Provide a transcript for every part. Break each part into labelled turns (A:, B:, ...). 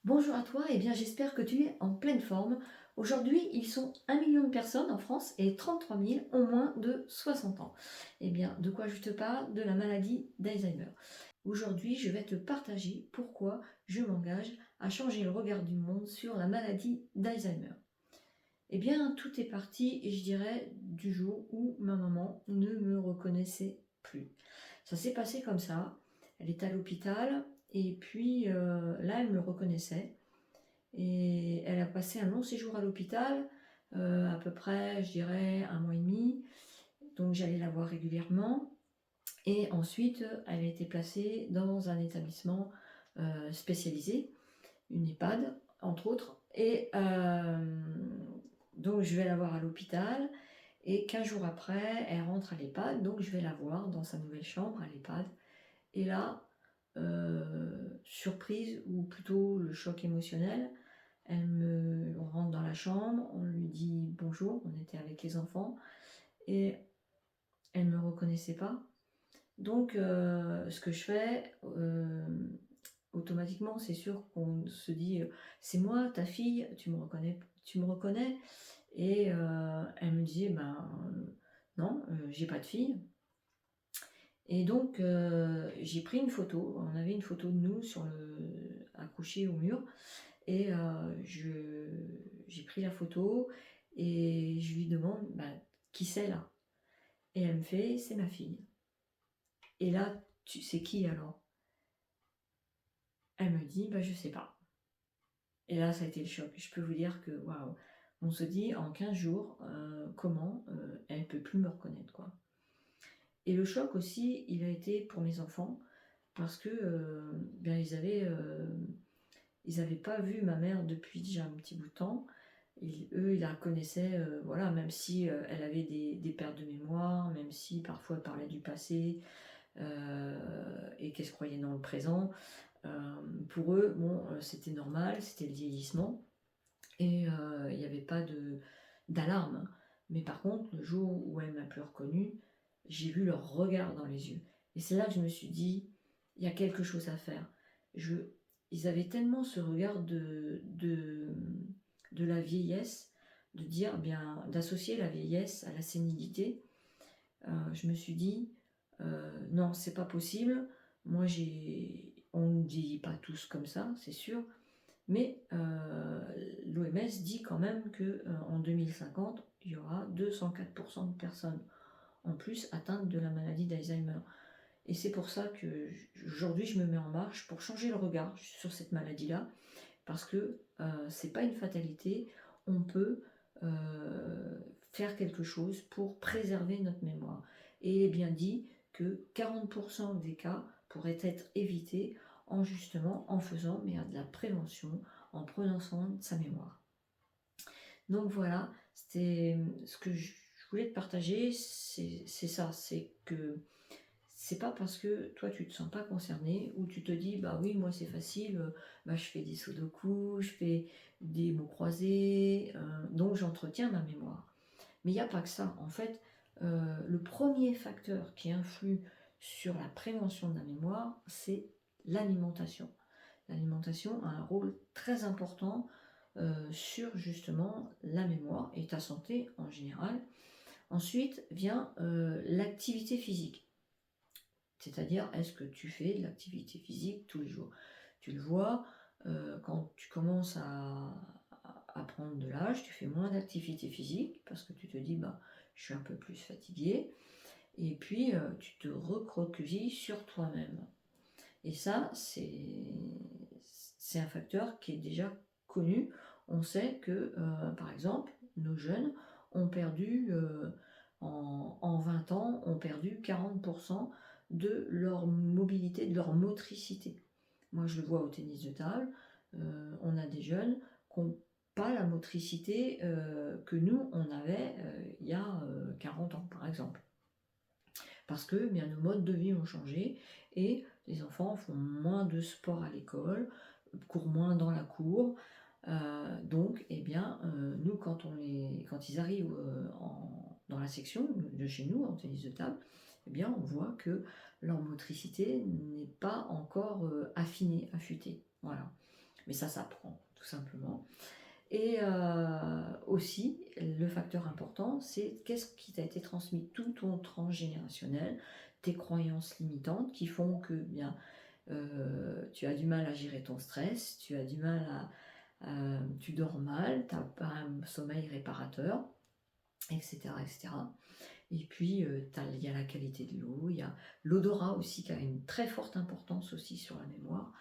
A: Bonjour à toi, et bien j'espère que tu es en pleine forme. Aujourd'hui, ils sont 1 million de personnes en France et 33 000 ont moins de 60 ans. Eh bien, de quoi je te parle? De la maladie d'Alzheimer. Aujourd'hui, je vais te partager pourquoi je m'engage à changer le regard du monde sur la maladie d'Alzheimer. Eh bien, tout est parti, et je dirais, du jour où ma maman ne me reconnaissait plus. Ça s'est passé comme ça. Elle est à l'hôpital, et puis là, elle me reconnaissait. Et elle a passé un long séjour à l'hôpital, à peu près, je dirais, 1 mois et demi. Donc j'allais la voir régulièrement. Et ensuite, elle a été placée dans un établissement spécialisé, une EHPAD, entre autres. Et donc je vais la voir à l'hôpital. Et 15 jours après, elle rentre à l'EHPAD. Donc je vais la voir dans sa nouvelle chambre à l'EHPAD. Et là, surprise, ou plutôt le choc émotionnel, on rentre dans la chambre, on lui dit bonjour, on était avec les enfants, et elle ne me reconnaissait pas. Donc, ce que je fais, automatiquement, c'est sûr qu'on se dit, c'est moi, ta fille, tu me reconnais. Et elle me disait, ben non, j'ai pas de fille. Et donc, j'ai pris une photo. On avait une photo de nous accrochée au mur. Et j'ai pris la photo et je lui demande, bah, qui c'est là? Et elle me fait, c'est ma fille. Et là, tu sais qui alors? Elle me dit, bah, je sais pas. Et là, ça a été le choc. Je peux vous dire que, waouh, on se dit en 15 jours, comment elle peut plus me reconnaître, quoi. Et le choc aussi, il a été pour mes enfants, parce que bien, ils avaient pas vu ma mère depuis déjà un petit bout de temps. Eux, ils la connaissaient, voilà, même si elle avait des pertes de mémoire, même si parfois elle parlait du passé, et qu'elle se croyait dans le présent. Pour eux, bon, c'était normal, c'était le vieillissement, et il n'y avait pas d'alarme. Mais par contre, le jour où elle m'a plus reconnue, j'ai vu leur regard dans les yeux. Et c'est là que je me suis dit, il y a quelque chose à faire. Ils avaient tellement ce regard de la vieillesse, de dire, bien, d'associer la vieillesse à la sénilité. Je me suis dit, non, c'est pas possible. Moi, on ne dit pas tous comme ça, c'est sûr. Mais l'OMS dit quand même qu'en 2050, il y aura 204% de personnes en plus atteintes de la maladie d'Alzheimer. Et c'est pour ça que aujourd'hui, je me mets en marche pour changer le regard sur cette maladie-là, parce que c'est pas une fatalité. On peut faire quelque chose pour préserver notre mémoire. Et il est bien dit que 40% des cas pourraient être évités en faisant de la prévention, en prenant soin de sa mémoire. Donc voilà, c'était ce que je voulais te partager, c'est ça, c'est que c'est pas parce que toi tu te sens pas concerné, ou tu te dis bah oui, moi c'est facile, bah, je fais des sudoku, je fais des mots croisés, donc j'entretiens ma mémoire. Mais il n'y a pas que ça. En fait, le premier facteur qui influe sur la prévention de la mémoire, c'est l'alimentation. L'alimentation a un rôle très important sur justement la mémoire et ta santé en général. Ensuite vient l'activité physique. C'est-à-dire, est-ce que tu fais de l'activité physique tous les jours? Tu le vois, quand tu commences à prendre de l'âge, tu fais moins d'activité physique parce que tu te dis, bah, je suis un peu plus fatigué. Et puis, tu te recroquevilles sur toi-même. Et ça, c'est un facteur qui est déjà connu. On sait que, par exemple, nos jeunes ont perdu, en 20 ans, ont perdu 40% de leur mobilité, de leur motricité. Moi, je le vois au tennis de table. On a des jeunes qui n'ont pas la motricité que nous, on avait il y a 40 ans, par exemple. Parce que bien, nos modes de vie ont changé et les enfants font moins de sport à l'école, courent moins dans la cour. Donc, eh bien, nous, quand ils arrivent dans la section de chez nous, en tennis de table, eh bien, on voit que leur motricité n'est pas encore affinée, affûtée. Voilà. mais ça s'apprend tout simplement. Et aussi, le facteur important, c'est qu'est-ce qui t'a été transmis, tout ton transgénérationnel, tes croyances limitantes qui font que bien tu as du mal à gérer ton stress, tu as du mal tu dors mal, tu n'as pas un sommeil réparateur, etc. etc. Et puis, il y a la qualité de l'eau, il y a l'odorat aussi qui a une très forte importance aussi sur la mémoire.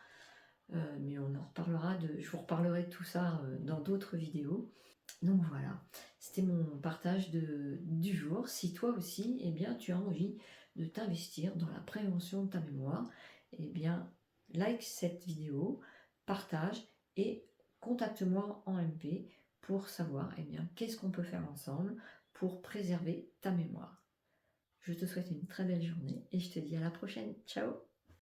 A: Mais on en reparlera je vous reparlerai de tout ça dans d'autres vidéos. Donc voilà, c'était mon partage du jour. Si toi aussi, eh bien, tu as envie de t'investir dans la prévention de ta mémoire, eh bien, like cette vidéo, partage et contacte-moi en MP pour savoir eh bien, qu'est-ce qu'on peut faire ensemble pour préserver ta mémoire. Je te souhaite une très belle journée et je te dis à la prochaine. Ciao!